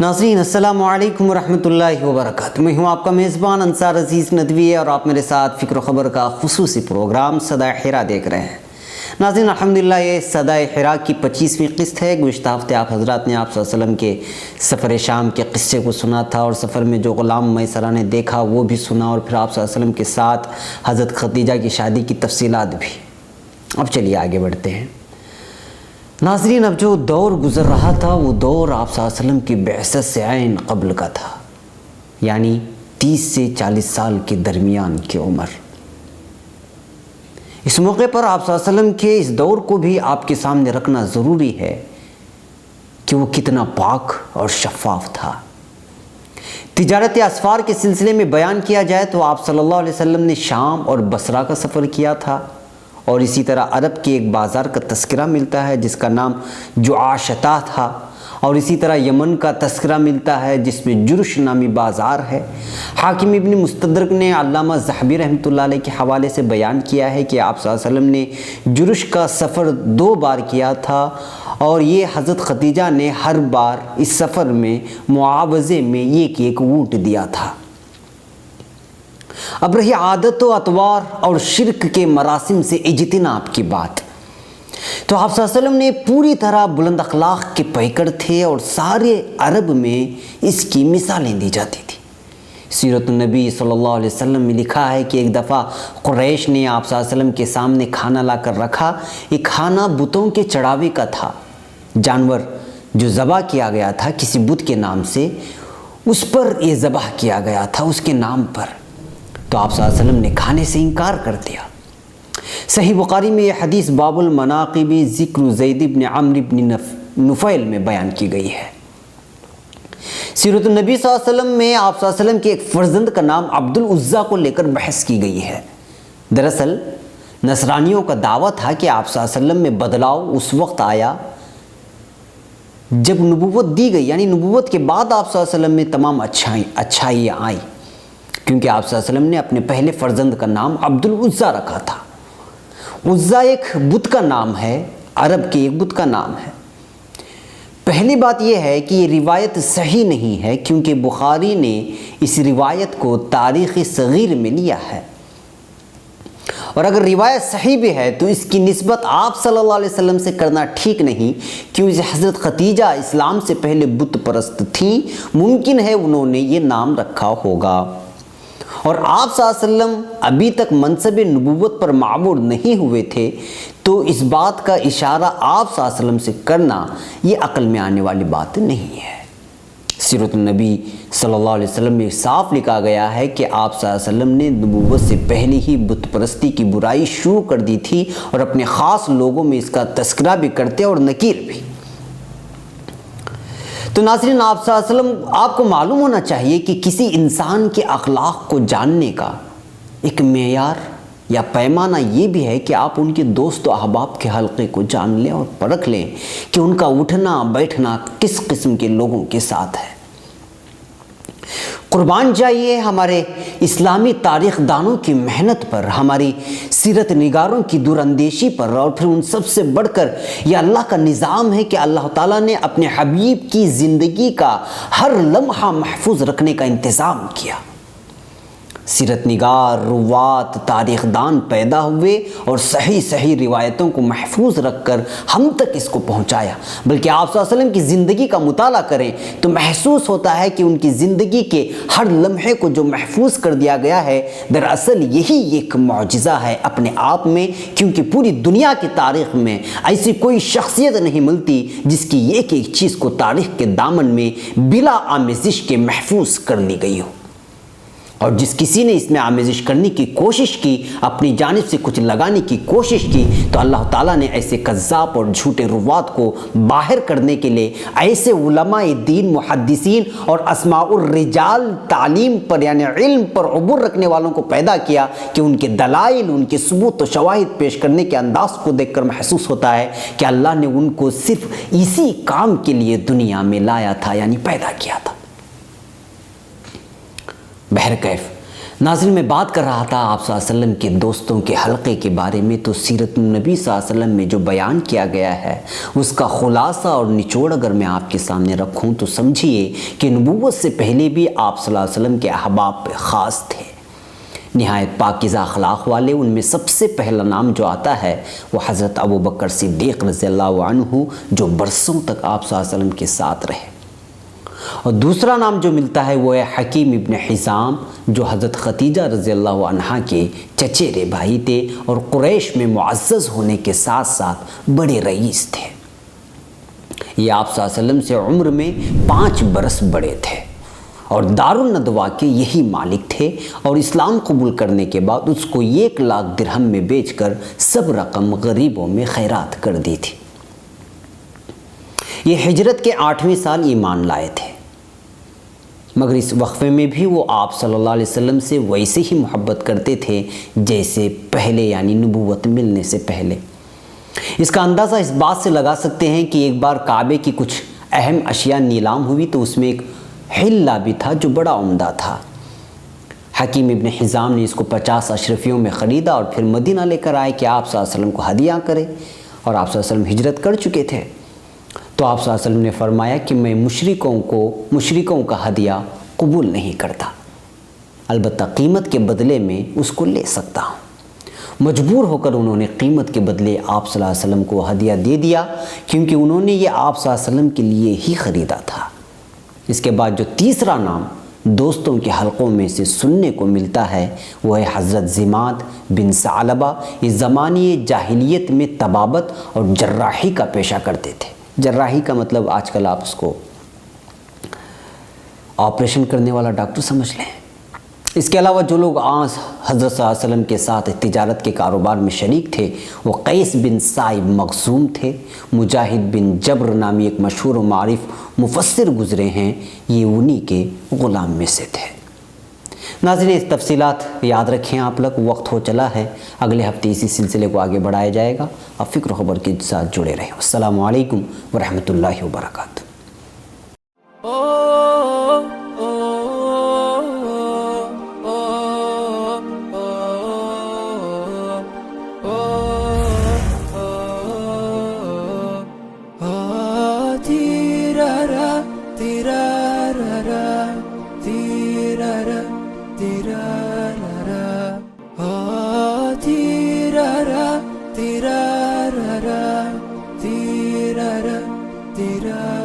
नाज़रीन अस्सलामु अलैकुम वरहमतुल्लाहि वबरकातुहू। मैं हूँ आपका मेज़बान अंसार अज़ीज़ नदवी और आप मेरे साथ फ़िक्र ख़बर का ख़ुसूसी प्रोग्राम सदाए हिरा देख रहे हैं। नाज़रीन अल्हम्दुलिल्लाह ये सदाए हिरा की 25वीं क़िस्त है। गुज़िश्ता हफ़्ते आप हज़रात ने आप सल्लल्लाहु अलैहि वसल्लम के सफ़र शाम के क़िस्से को सुना था और सफ़र में जो ग़ुलाम मैसरा ने देखा वो भी सुना और फिर आप सल्लल्लाहु अलैहि वसल्लम के साथ हज़रत खदीजा की शादी की तफ़सीलात भी। अब चलिए आगे बढ़ते हैं। नाज़रीन अब जो दौर गुज़र रहा था वो दौर आप सल्लल्लाहु अलैहि वसल्लम की बिअसत से ऐन क़ब्ल का था, यानी 30 से 40 साल के दरमियान की उम्र। इस मौके पर आप सल्लल्लाहु अलैहि वसल्लम के इस दौर को भी आपके सामने रखना ज़रूरी है कि वो कितना पाक और शफ़ाफ़ था। तिजारत असफ़ार के सिलसिले में बयान किया जाए तो आप सल्लल्लाहु अलैहि वसल्लम ने शाम और बसरा का सफ़र किया था और इसी तरह अरब के एक बाज़ार का तस्करा मिलता है जिसका नाम जुआशता था और इसी तरह यमन का तस्करा मिलता है जिसमें जुर्श नामी बाज़ार है। हाकिम इब्न मुस्तदरक ने अल्लामा ज़हबी रहमतुल्लाह अलैह के हवाले से बयान किया है कि आप सल्लल्लाहु अलैहि वसल्लम ने जुर्श का सफ़र 2 बार किया था और ये हज़रत खदीजा ने हर बार इस सफ़र में मुआवज़े में एक ऊँट दिया था। अब रही आदत व अतवार और शिरक के मरासिम से इज्तिनाब की बात, तो आप सल्लल्लाहु अलैहि वसल्लम ने पूरी तरह बुलंद अखलाक के पैकर थे और सारे अरब में इसकी मिसालें दी जाती थी। सीरत नबी सल्लल्लाहु अलैहि वसल्लम में लिखा है कि एक दफ़ा कुरैश ने आप सल्लल्लाहु अलैहि वसल्लम के सामने खाना लाकर रखा। ये खाना बुतों के चढ़ावे का था। जानवर जो ज़बह किया गया था किसी बुत के नाम से, उस पर यह ज़बह किया गया था उसके नाम पर, तो आप सल्लल्लाहु अलैहि वसल्लम ने खाने से इनकार कर दिया। सही बुखारी में यह हदीस बाबुल मनाक़िबी ज़िक्र ज़ैद इब्न अम्र इब्न नुफ़ैल में बयान की गई है। सीरत नबी सल्लल्लाहु अलैहि वसल्लम में आप सल्लल्लाहु अलैहि वसल्लम के एक फ़र्जंद का नाम अब्दुल उज़्ज़ा को लेकर बहस की गई है। दरअसल नसरानियों का दावा था कि आप सल्लल्लाहु अलैहि वसल्लम में बदलाव उस वक्त आया जब नबूवत दी गई, यानी नबूवत के बाद आप सल्लल्लाहु अलैहि वसल्लम में तमाम अच्छाइयाँ आई, क्योंकि आप सल्लल्लाहु अलैहि वसल्लम ने अपने पहले फ़र्जंद का नाम अब्दुल उज़्ज़ा रखा था। उज़्ज़ा एक बुत का नाम है, अरब के एक बुत का नाम है। पहली बात यह है कि ये रिवायत सही नहीं है क्योंकि बुखारी ने इस रिवायत को तारीख़ सग़ीर में लिया है और अगर रिवायत सही भी है तो इसकी निस्बत आप सल्लल्लाहु अलैहि वसल्लम से करना ठीक नहीं, क्योंकि हज़रत खदीजा इस्लाम से पहले बुत परस्त थी। मुमकिन है उन्होंने ये नाम रखा होगा और आप सल्लल्लाहु अलैहि वसल्लम अभी तक मनसब नबूवत पर मामूर नहीं हुए थे, तो इस बात का इशारा आप सल्लल्लाहु अलैहि वसल्लम से करना ये अक्ल में आने वाली बात नहीं है। सीरत नबी सल्लल्लाहु अलैहि वसल्लम में साफ लिखा गया है कि आप सल्लल्लाहु अलैहि वसल्लम ने नबूवत से पहले ही बुत परस्ती की बुराई शुरू कर दी थी और अपने ख़ास लोगों में इसका तस्करा भी करते और नकीर भी। तो नाज़रीन आप सल्लल्लाहु अलैहि वसल्लम, आपको मालूम होना चाहिए कि किसी इंसान के अखलाक को जानने का एक मेयार या पैमाना ये भी है कि आप उनके दोस्त व अहबाब के हल्के को जान लें और परख लें कि उनका उठना बैठना किस किस्म के लोगों के साथ है। कुर्बान जाइए हमारे इस्लामी तारीख़ दानों की मेहनत पर, हमारी सीरत निगारों की दूरअंदेशी पर, और फिर उन सब से बढ़कर यह अल्लाह का निज़ाम है कि अल्लाह ताला ने अपने हबीब की ज़िंदगी का हर लम्हा महफूज रखने का इंतज़ाम किया। सीरत निगार, रुवात, तारीख़ दान पैदा हुए और सही सही रिवायतों को महफूज रख कर हम तक इसको पहुँचाया। बल्कि आप सल्लल्लाहु अलैहि वसल्लम की ज़िंदगी का मुताला करें तो महसूस होता है कि उनकी ज़िंदगी के हर लम्हे को जो महफूज कर दिया गया है, दरअसल यही एक मौजिज़ा है अपने आप में, क्योंकि पूरी दुनिया की तारीख़ में ऐसी कोई शख्सियत नहीं मिलती जिसकी एक एक चीज़ को तारीख़ के दामन में बिला आमेज़िश के महफूज कर ली गई हो। और जिस किसी ने इसमें आमेजिश करने की कोशिश की, अपनी जानिब से कुछ लगाने की कोशिश की, तो अल्लाह ताला ने ऐसे कज़्ज़ाब और झूठे रुवात को बाहर करने के लिए ऐसे उलमाए दीन, मुहद्दिसीन और अस्माउर रिजाल, तालीम पर यानी इल्म पर उबूर रखने वालों को पैदा किया कि उनके दलाइल, उनके सबूत व शवाहिद पेश करने के अंदाज़ को देखकर महसूस होता है कि अल्लाह ने उनको सिर्फ इसी काम के लिए दुनिया में लाया था, यानी पैदा किया था। बहरकैफ नाज़रीन, मैं बात कर रहा था आप सल्लल्लाहु अलैहि वसल्लम के दोस्तों के हलक़े के बारे में। तो सीरत नबी सल्लल्लाहु अलैहि वसल्लम में जो बयान किया गया है उसका ख़ुलासा और निचोड़ अगर मैं आपके सामने रखूं तो समझिए कि नबूवत से पहले भी आप सल्लल्लाहु अलैहि वसल्लम के अहबाब ख़ास थे, निहायत पाकीज़ा अखलाक़ वाले। उनमें सबसे पहला नाम जो आता है वो हज़रत अबू बकर सिद्दीक़ रज़ियल्लाहु अन्हु, जो बरसों तक आप सल्लल्लाहु अलैहि वसल्लम के साथ रहे। और दूसरा नाम जो मिलता है वो है हकीम इब्न हिज़ाम, जो हज़रत खदीजा रज़ियल्लाहु अन्हा के चचेरे भाई थे और कुरैश में मुअज़्ज़ज़ होने के साथ साथ बड़े रईस थे। ये आप सल्लल्लाहु अलैहि वसल्लम से उम्र में 5 बरस बड़े थे और दारुन नदवा के यही मालिक थे। और इस्लाम कबूल करने के बाद उसको 1 लाख दिरहम में बेचकर सब रकम गरीबों में खैरात कर दी थी। ये हिजरत के 8वें साल ईमान लाए थे, मगर इस वक्फे में भी वो आप सल्लल्लाहु अलैहि वसल्लम से वैसे ही मोहब्बत करते थे जैसे पहले, यानी नबूवत मिलने से पहले। इसका अंदाज़ा इस बात से लगा सकते हैं कि एक बार काबे की कुछ अहम अशिया नीलाम हुई तो उसमें एक हिल्ला भी था जो बड़ा उम्दा था। हकीम इब्न हिज़ाम ने इसको 50 अशरफियों में ख़रीदा और फिर मदीना लेकर आए कि आप सल्लल्लाहु अलैहि वसल्लम को हदिया करें। और आप सल्लल्लाहु अलैहि वसल्लम हिजरत कर चुके थे। तो आप सल्लल्लाहु अलैहि वसल्लम ने फरमाया कि मैं मुशरिकों का हदिया कबूल नहीं करता, अलबत्ता कीमत के बदले में उसको ले सकता हूँ। मजबूर होकर उन्होंने कीमत के बदले आप सल्लल्लाहु अलैहि वसल्लम को हदिया दे दिया, क्योंकि उन्होंने ये आप सल्लल्लाहु अलैहि वसल्लम के लिए ही ख़रीदा था। इसके बाद जो तीसरा नाम दोस्तों के हलक़ों में से सुनने को मिलता है वो है हज़रत ज़िमाद बिन सालबा। इस ज़माने जाहिलियत में तबाबत और जर्राही का पेशा करते थे। जर्राही का मतलब आजकल आप उसको ऑपरेशन करने वाला डॉक्टर समझ लें। इसके अलावा जो लोग आज हज़रत सल्लल्लाहु अलैहि वसल्लम के साथ तिजारत के कारोबार में शरीक थे वो क़ैस बिन साइब मखज़ूम थे। मुजाहिद बिन जब्र नामी एक मशहूर व मारिफ मुफस्सिर गुज़रे हैं, ये उन्हीं के ग़ुलाम में से थे। नाज़रीन, इस तफसीलात याद रखें आप लोग। वक्त हो चला है, अगले हफ्ते इसी सिलसिले को आगे बढ़ाया जाएगा। आप फ़िक्र ख़बर के साथ जुड़े रहें। अस्सलामु अलैकुम व रहमतुल्लाहि व बरकातुहू। Tira